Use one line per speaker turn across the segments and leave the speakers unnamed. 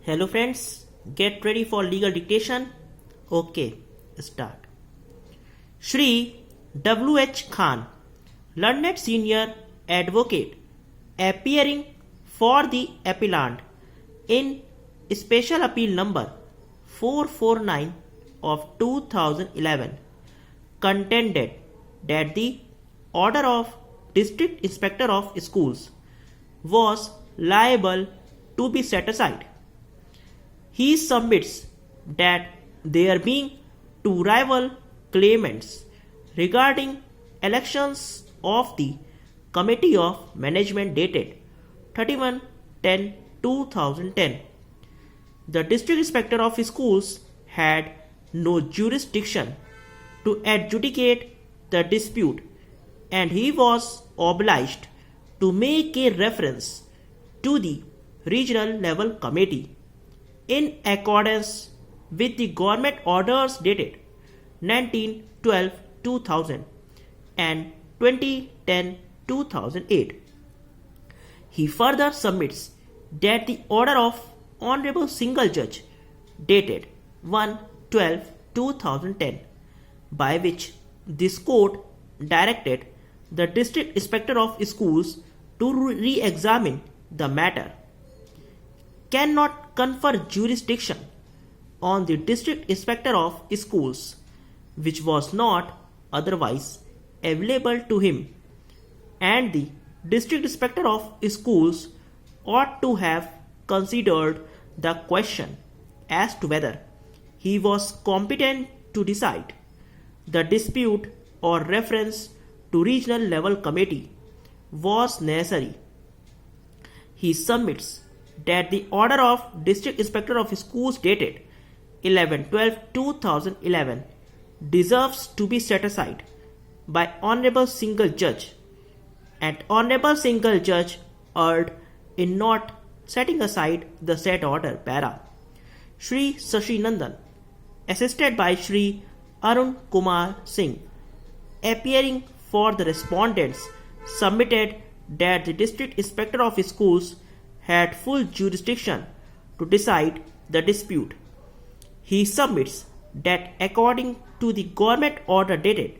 Hello friends, get ready for legal dictation. Okay, start. Shri W.H. Khan, learned senior advocate, appearing for the appellant in Special Appeal number 449 of 2011, contended that the order of District Inspector of Schools was liable to be set aside. He submits that there being two rival claimants regarding elections of the Committee of Management dated 31-10-2010. The District Inspector of Schools had no jurisdiction to adjudicate the dispute, and he was obliged to make a reference to the regional level committee in accordance with the government orders dated 1912-2000 and 2010-2008. He further submits that the order of Honorable Single Judge dated 1-12-2010, by which this court directed the District Inspector of Schools to re-examine the matter, cannot confer jurisdiction on the District Inspector of Schools, which was not otherwise available to him, and the District Inspector of Schools ought to have considered the question as to whether he was competent to decide the dispute or reference to regional level committee was necessary. He submits that the order of District Inspector of Schools dated 11-12-2011 deserves to be set aside by Honorable Single Judge, and Honorable Single Judge erred in not setting aside the said order. Para. Shri Shashi Nandan, assisted by Shri Arun Kumar Singh, appearing for the respondents, submitted that the District Inspector of Schools had full jurisdiction to decide the dispute. He submits that according to the government order dated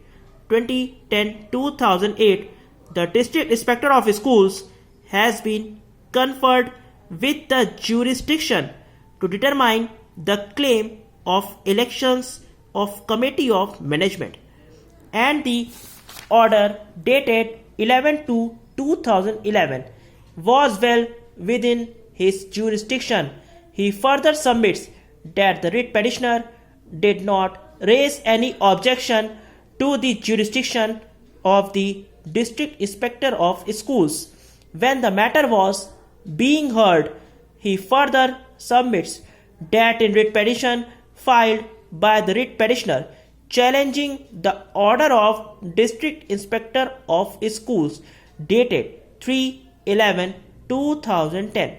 2010-2008, the District Inspector of Schools has been conferred with the jurisdiction to determine the claim of elections of Committee of Management, and the order dated 11-2011 was well within his jurisdiction. He further submits that the writ petitioner did not raise any objection to the jurisdiction of the District Inspector of Schools when the matter was being heard. He further submits that in writ petition filed by the writ petitioner challenging the order of District Inspector of Schools dated 3-11-2010,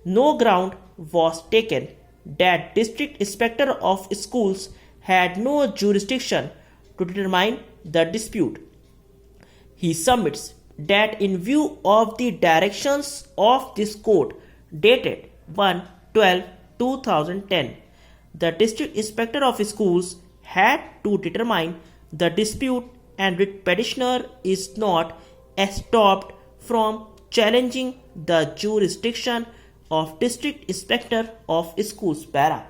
no ground was taken that District Inspector of Schools had no jurisdiction to determine the dispute. He submits that in view of the directions of this court dated 1-12-2010, the District Inspector of Schools had to determine the dispute, and writ petitioner is not stopped from challenging the jurisdiction of District Inspector of Schools. Para.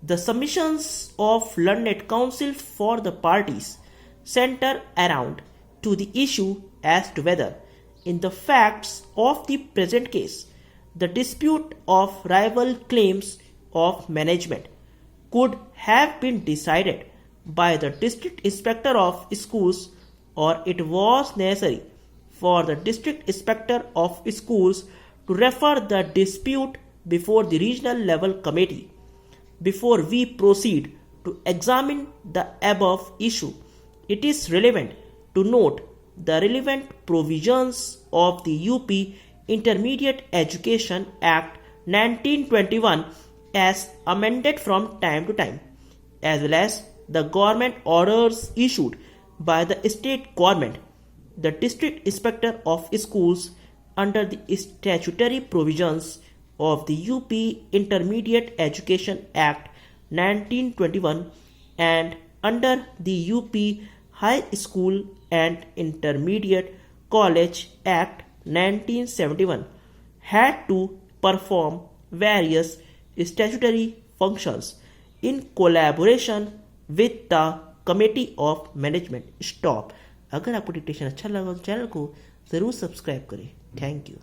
The submissions of learned counsel for the parties center around to the issue as to whether, in the facts of the present case, the dispute of rival claims of management could have been decided by the District Inspector of Schools, or it was necessary for the District Inspector of Schools to refer the dispute before the regional level committee. Before we proceed to examine the above issue, it is relevant to note the relevant provisions of the UP Intermediate Education Act 1921 as amended from time to time, as well as the government orders issued by the state government. The District Inspector of Schools under the statutory provisions of the UP Intermediate Education Act 1921 and under the UP High School and Intermediate College Act 1971 had to perform various statutory functions in collaboration with the Committee of Management. Stop. अगर आपको dictation अच्छा लगा तो channel को ज़रूर subscribe करें। Thank you.